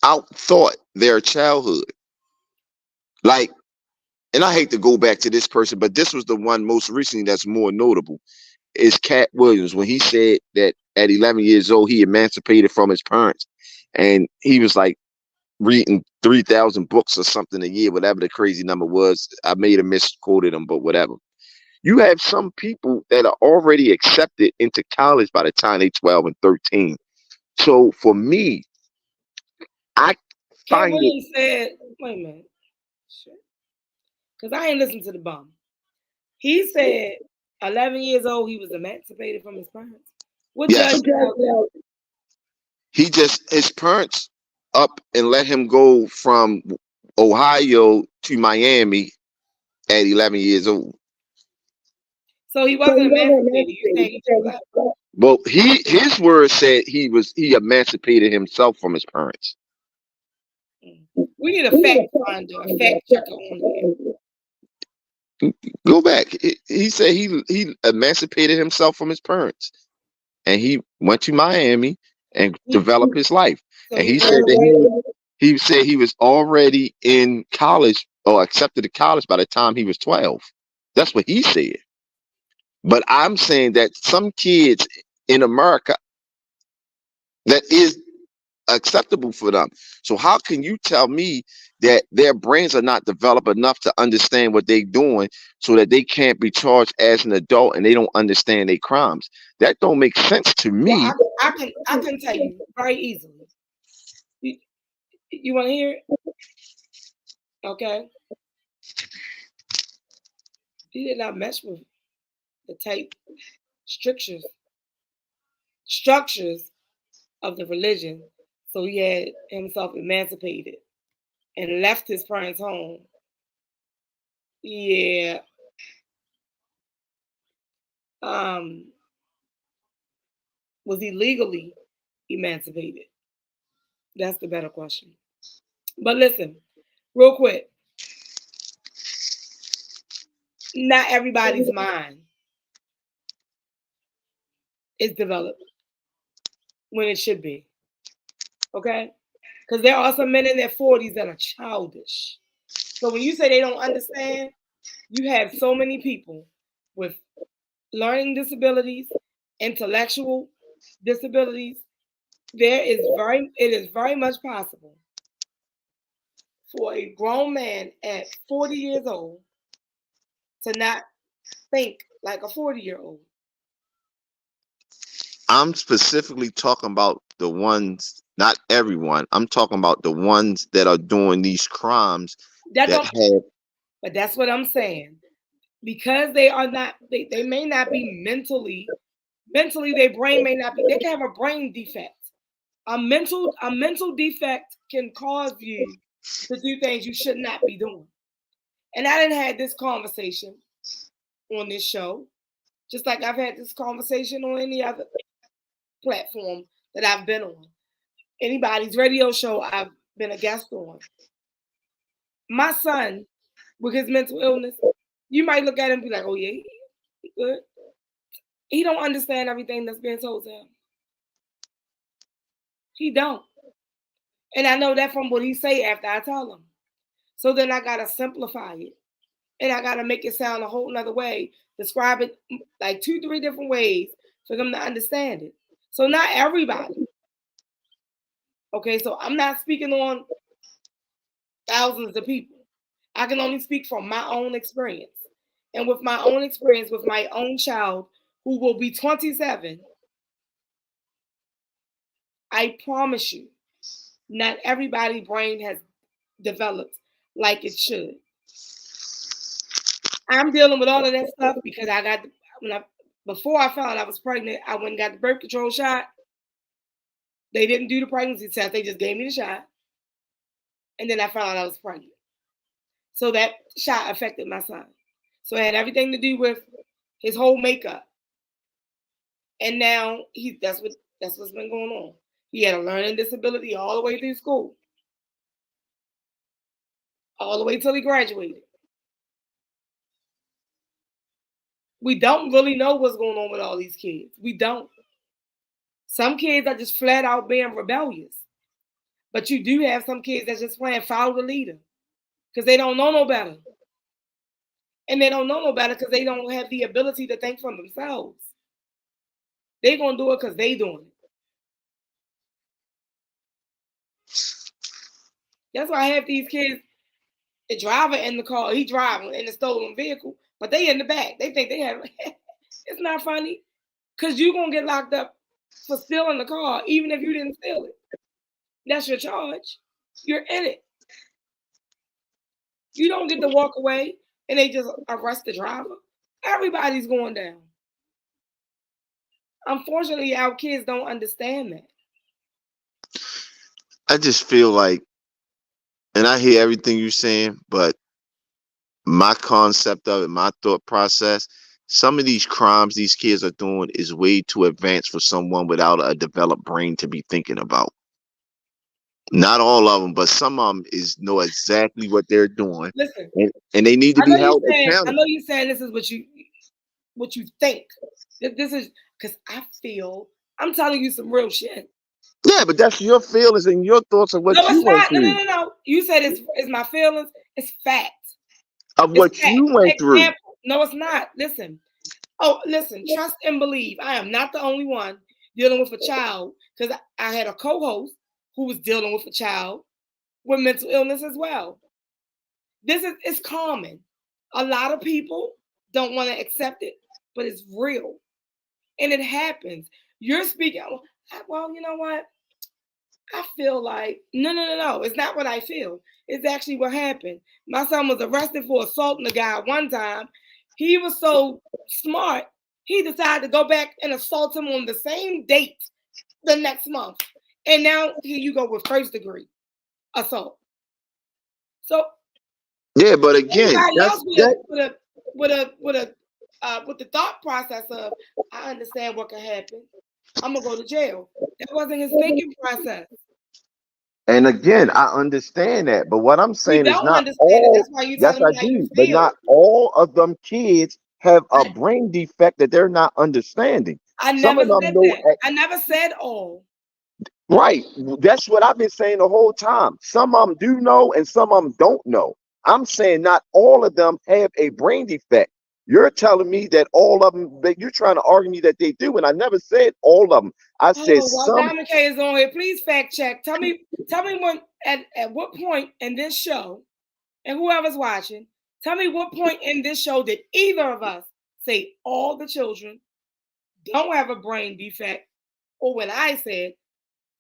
outthought their childhood. Like, and I hate to go back to this person, but this was the one most recently that's more notable, is Cat Williams, when he said that at 11 years old he emancipated from his parents, and he was like reading 3,000 books or something a year, whatever the crazy number was. I may have misquoted him, but whatever. You have some people that are already accepted into college by the time they're 12 and 13. So for me, I Cat find Williams said, wait a minute, because I ain't listened to the bum. He said 11 years old he was emancipated from his parents. What judge? He just, his parents up and let him go from Ohio to Miami at 11 years old. So he wasn't emancipated. You saying he just left? Well, his words said he emancipated himself from his parents. We need a fact finder, a fact checker on here. Go back. He said he emancipated himself from his parents, and he went to Miami and developed his life. So and he said that he was already in college or accepted to college by the time he was 12. That's what he said. But I'm saying that some kids in America, that is acceptable for them. So how can you tell me that their brains are not developed enough to understand what they're doing, so that they can't be charged as an adult and they don't understand their crimes? That don't make sense to me. Well, I can tell you very easily. You want to hear it? Okay. He did not mess with the tight structures of the religion, so he had himself emancipated and left his parents' home. Yeah. Was he legally emancipated? That's the better question. But listen, real quick. Not everybody's mind is developed when it should be. Okay? Because there are some men in their 40s that are childish. So when you say they don't understand, you have so many people with learning disabilities, intellectual disabilities. It is very much possible for a grown man at 40 years old to not think like a 40-year-old. I'm specifically talking about the ones, not everyone. I'm talking about the ones that are doing these crimes That that don't, have. but that's what I'm saying. Because they are not, they may not be mentally their brain may not be, they can have a brain defect. A mental defect can cause you to do things you should not be doing. And I didn't have this conversation on this show, just like I've had this conversation on any other platform that I've been on. Anybody's radio show I've been a guest on. My son, with his mental illness, you might look at him and be like, oh yeah, he good. He don't understand everything that's being told to him. He don't. And I know that from what he say after I tell him. So then I gotta simplify it. And I gotta make it sound a whole nother way, describe it like 2-3 different ways for them to understand it. So not everybody. Okay, so I'm not speaking on thousands of people. I can only speak from my own experience. And with my own experience with my own child who will be 27, I promise you, not everybody's brain has developed like it should. I'm dealing with all of that stuff because I got before I found out I was pregnant, I went and got the birth control shot. They didn't do the pregnancy test, they just gave me the shot. And then I found out I was pregnant. So that shot affected my son. So it had everything to do with his whole makeup. And now that's what's been going on. He had a learning disability all the way through school. All the way till he graduated. We don't really know what's going on with all these kids. We don't. Some kids are just flat out being rebellious. But you do have some kids that's just playing follow the leader because they don't know no better. And they don't know no better because they don't have the ability to think for themselves. They're going to do it because they doing it. That's why I have these kids, the driver in the car, he driving in the stolen vehicle, but they in the back. They think they have, it's not funny because you're going to get locked up for stealing the car, even if you didn't steal it. That's your charge. You're in it. You don't get to walk away and they just arrest the driver. Everybody's going down. Unfortunately, our kids don't understand that. I just feel like, and I hear everything you're saying, but my concept of it, my thought process, some of these crimes these kids are doing is way too advanced for someone without a developed brain to be thinking about. Not all of them, but some of them know exactly what they're doing. Listen, and they need to be held accountable. I know you're saying this is what you think. This is because I feel I'm telling you some real shit. Yeah, but that's your feelings and your thoughts of what you went through. No. You said it's my feelings. It's fact. Of what you went through. No, it's not. Listen. Oh, listen. Trust and believe. I am not the only one dealing with a child because I had a co-host who was dealing with a child with mental illness as well. It's common. A lot of people don't want to accept it, but it's real. And it happens. You're speaking, well, you know what? I feel like, no. It's not what I feel. It's actually what happened. My son was arrested for assaulting a guy one time. He was so smart, he decided to go back and assault him on the same date the next month. And now here you go with first degree assault. So yeah, but again, with the thought process of I understand what can happen. I'm gonna go to jail. That wasn't his thinking process. And again, I understand that, but what I'm saying is not all. That's why you telling me how you feel. But not all of them kids have a brain defect that they're not understanding. I never said that. I never said all. Right. That's what I've been saying the whole time. Some of them do know and some of them don't know. I'm saying not all of them have a brain defect. You're telling me that all of them, that you're trying to argue me that they do, and I never said all of them. I said Oh, while some. Diamond K is on here, please fact check. Tell me when at what point in this show, and whoever's watching, tell me what point in this show did either of us say all the children don't have a brain defect, or when I said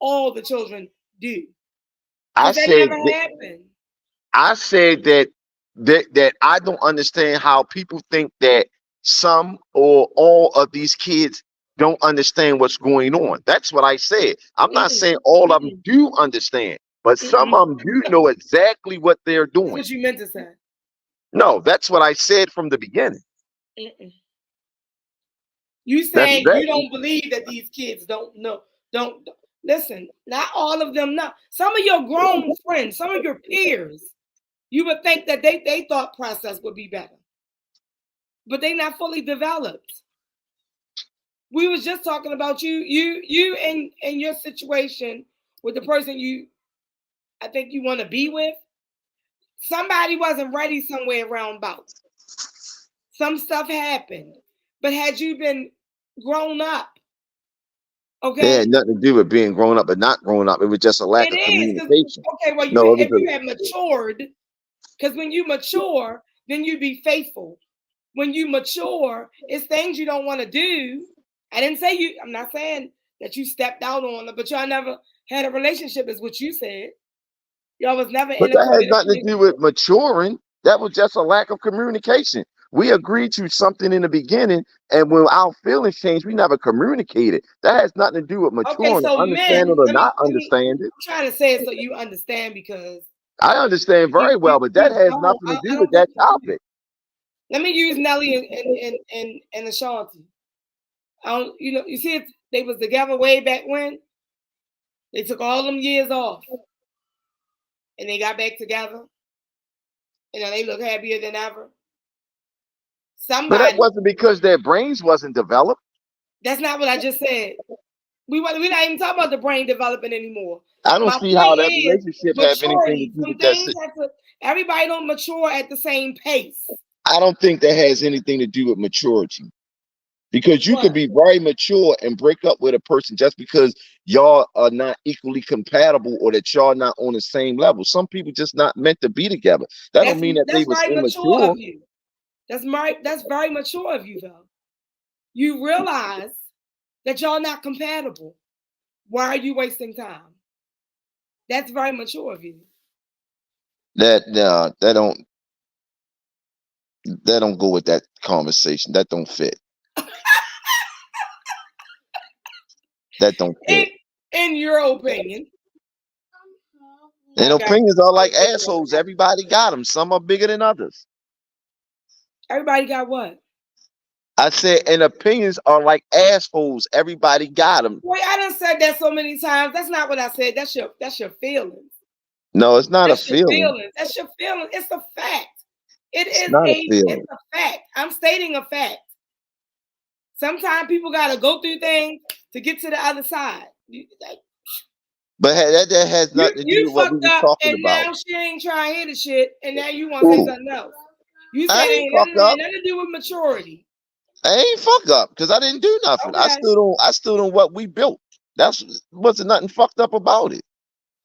all the children do. I Because that said never that, happened. I said that I don't understand how people think that some or all of these kids don't understand what's going on. That's what I said. I'm not saying all of them do understand, but some of them do know exactly what they're That's doing. what you meant to say. No, that's what I said from the beginning. You That's saying you exactly. don't believe that these kids don't know. Don't listen. Not all of them know. Some of your grown friends, some of your peers, you would think that they thought process would be better, but they're not fully developed. We was just talking about you and your situation with the person I think you want to be with. Somebody wasn't ready somewhere around about. Some stuff happened, but had you been grown up, okay? It had nothing to do with being grown up, but not grown up. It was just a lack It of is. communication. Okay, well, No, it if was you had matured, because when you mature, then you be faithful. When you mature, it's things you don't want to do. I didn't say you. I'm not saying that you stepped out on it, but y'all never had a relationship, is what you said. Y'all was never But in a that has committed nothing to do with maturing. That was just a lack of communication. We agreed to something in the beginning, and when our feelings changed, we never communicated. That has nothing to do with Okay, maturing, so understanding men, or let not me. understanding. I'm trying to say it so you understand, because I understand very well, but that you has don't. nothing to I do with don't think that you do. topic. Let me use Nelly and Ashanti. You see, they was together way back when. They took all them years off, and they got back together, and now they look happier than ever. But that Somebody. wasn't because their brains wasn't developed. That's not what I just said. We're not even talking about the brain development anymore. I don't My see how point that is relationship have anything to maturity. do Some with that. things have to. Everybody don't mature at the same pace. I don't think that has anything to do with maturity. Because you could What? be very mature and break up with a person just because y'all are not equally compatible or that y'all not on the same level. Some people just not meant to be together. That don't mean that they That's was very mature immature. of you. That's very mature of you, though. You realize that y'all not compatible. Why are you wasting time? That's very mature of you. That don't go with that conversation. That don't fit. That don't fit. In your opinion. And Okay. opinions are like assholes. Everybody got them. Some are bigger than others. Everybody got what? I said, and opinions are like assholes. Everybody got them. Wait, I done said that so many times. That's not what I said. That's your feelings. No, it's not That's a your feeling. feelings. That's your feeling. It's a fact. It's not a feeling. It's a fact. I'm stating a fact. Sometimes people gotta go through things to get to the other side. But that has nothing to do You with what we fucked was up, talking and about. now she ain't trying to hear the shit, and now you want to say Ooh, something else. You I said it ain't ain't fucked nothing, up. nothing to do with maturity. I ain't fuck up because I didn't do nothing. Okay. I stood on what we built. That's wasn't nothing fucked up about it.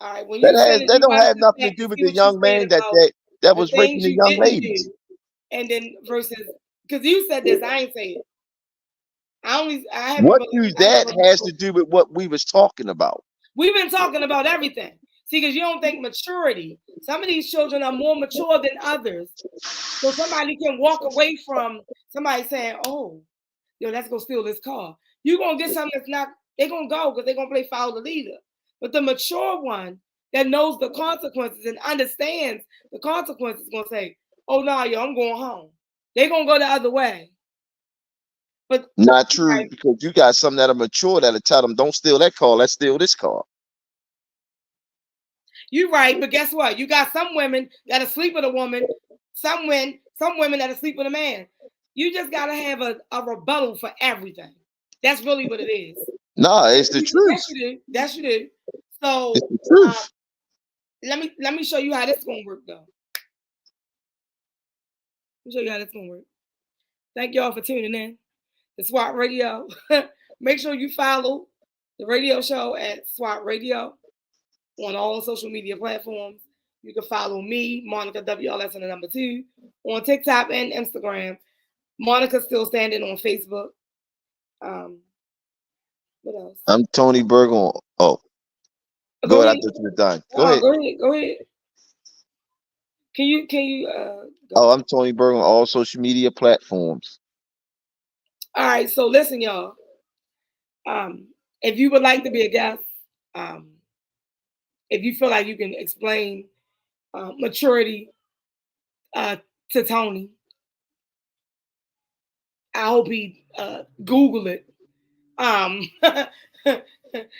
All right. When you finish, That you don't run have this nothing to back to do with see the what you young said man about that the was raping things the you young didn't ladies. do, and then versus because you said this, I ain't say it. I haven't What really, do I that never. has to do with what we was talking about? We've been talking about everything. See, because you don't think maturity. Some of these children are more mature than others. So somebody can walk away from somebody saying, "Oh, yo, let's go steal this car." You're gonna get something that's not. They're gonna go because they're gonna play follow the leader. But the mature one that knows the consequences and understands the consequences is gonna say, "Oh no, yo, I'm going home." They're gonna go the other way. But Not true, right, because you got some that are mature that'll tell them, "Don't steal that car. Let's steal this car." you're right. But guess what? You got some women that are sleep with a woman. Some women that are sleep with a man. You just gotta have a rebuttal for everything. That's really what it is. Nah, it's the truth. Yes, you do. Yes, you do. So It's the truth. let me show you how this gonna work though. Let me show you how this gonna work. Thank y'all for tuning in to SWAT Radio. Make sure you follow the radio show at SWAT Radio on all social media platforms. You can follow me, Monica WLS and the number 2, on TikTok and Instagram. Monica's still standing on Facebook. What else? I'm Tony Berger. Oh, go ahead. I thought you were done. Go ahead. Go ahead. Can you go? Oh, I'm Tony Berger on all social media platforms. All right, so listen, y'all. If you would like to be a guest, if you feel like you can explain maturity to Tony, I hope he Google it.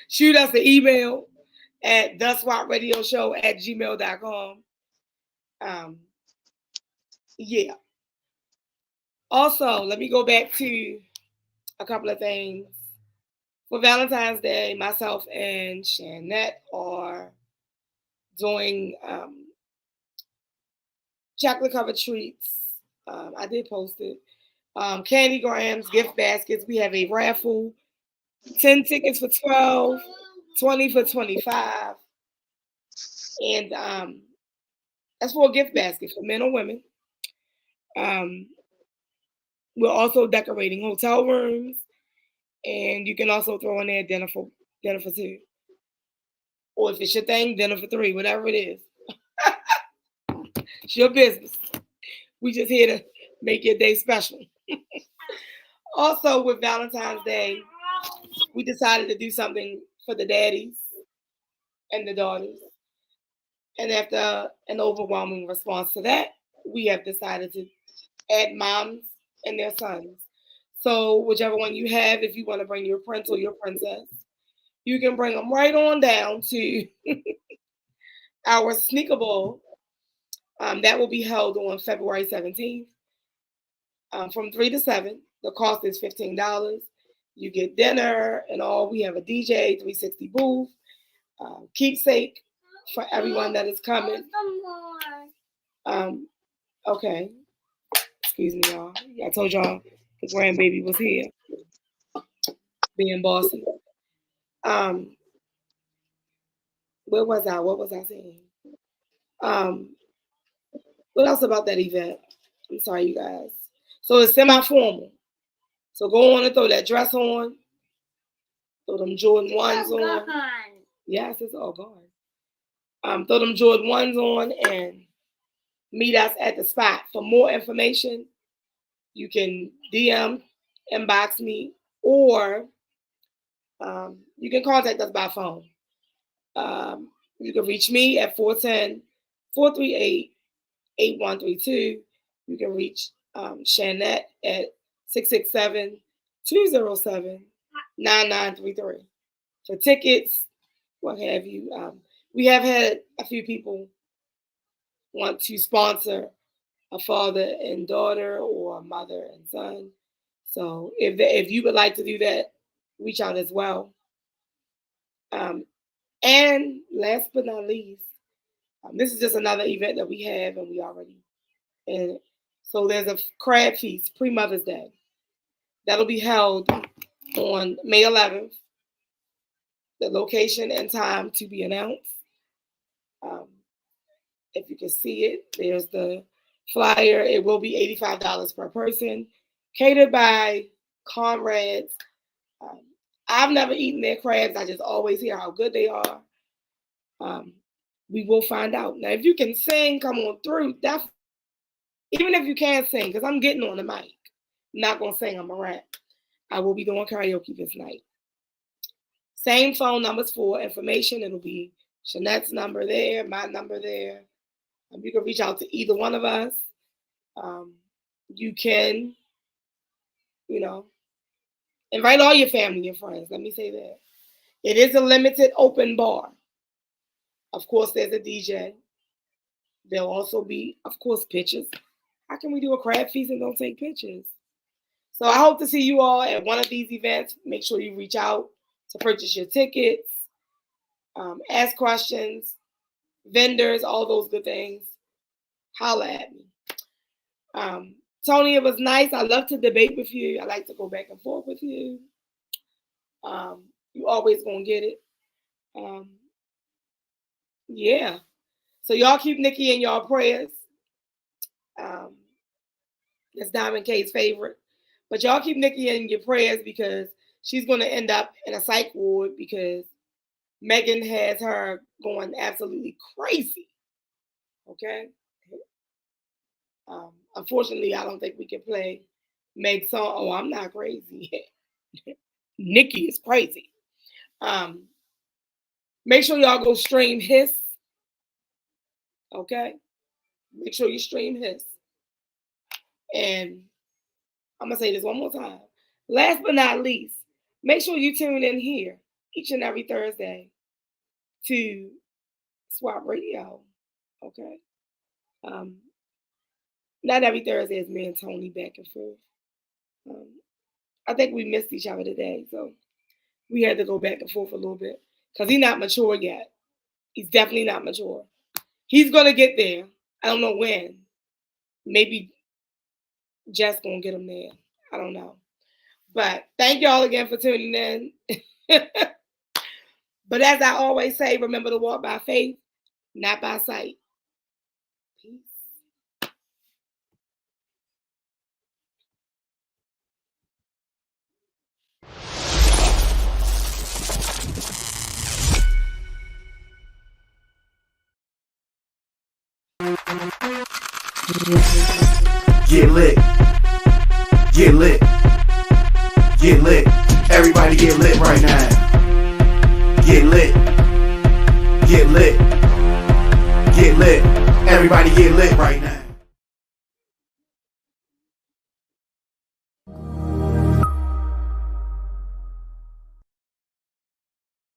Shoot us an email at theswatradioshow@gmail.com. Yeah. Also, let me go back to a couple of things. For Valentine's Day, myself and Shanette are doing chocolate covered treats. I did post it. Candy grams, gift baskets. We have a raffle. 10 tickets for 12, 20 for 25. And that's for a gift basket for men or women. We're also decorating hotel rooms. And you can also throw in there dinner for 2. Or if it's your thing, dinner for 3, whatever it is. It's your business. We just here to make your day special. Also, with Valentine's Day, we decided to do something for the daddies and the daughters. And after an overwhelming response to that, we have decided to add moms and their sons. So whichever one you have, if you want to bring your prince or your princess, you can bring them right on down to our sneaker ball. That will be held on February 17th from 3 to 7. The cost is $15. You get dinner and all. We have a DJ, 360 booth, keepsake for everyone that is coming. Okay. Excuse me, y'all. I told y'all the grandbaby was here. Being bossy. Where was I? What was I saying? What else about that event? I'm sorry, you guys. So it's semi-formal. So go on and throw that dress on. Throw them Jordan 1s on. Yes, it's all gone. Throw them Jordan 1s on and meet us at the spot. For more information, you can DM, inbox me, or you can contact us by phone. You can reach me at 410-438-8132. You can reach Shanette at 667-207-9933. For tickets, what have you. We have had a few people want to sponsor a father and daughter or a mother and son. So if you would like to do that, reach out as well. And last but not least, this is just another event that we have and we already in it. So there's a crab feast pre-Mother's Day. That'll be held on May 11th. The location and time to be announced. If you can see it, there's the flyer. It will be $85 per person. Catered by Conrad's. I've never eaten their crabs. I just always hear how good they are. We will find out. Now, if you can sing, come on through. Even if you can't sing, because I'm getting on the mic. I'm not going to sing, I'm a rap. I will be doing karaoke this night. Same phone numbers for information. It'll be Shanette's number there, my number there. You can reach out to either one of us. You can, invite all your family and friends. Let me say that. It is a limited open bar. Of course, there's a DJ. There'll also be, of course, pictures. How can we do a crab feast and don't take pictures? So I hope to see you all at one of these events. Make sure you reach out to purchase your tickets. Ask questions, vendors, all those good things. Holla at me. Tony, it was nice. I love to debate with you. I like to go back and forth with you. You always gonna get it. Yeah. So y'all keep Nikki in y'all prayers. That's Diamond K's favorite. But y'all keep Nikki in your prayers because she's gonna end up in a psych ward because Megan has her going absolutely crazy. Okay. Unfortunately, I don't think we can play Meg's song. Oh, I'm not crazy. Nikki is crazy. Make sure y'all go stream his. Okay. Make sure you stream his. And I'm going to say this one more time. Last but not least, make sure you tune in here each and every Thursday to Swap Radio. Okay. Not every Thursday is me and Tony back and forth. I think we missed each other today, so we had to go back and forth a little bit because he's not mature yet. He's definitely not mature. He's going to get there. I don't know when. Maybe Jess going to get him there. I don't know. But thank y'all again for tuning in. But as I always say, remember to walk by faith, not by sight. Peace. Get lit. Get lit. Get lit. Everybody get lit right now. Get lit. Get lit. Get lit. Everybody get lit right now.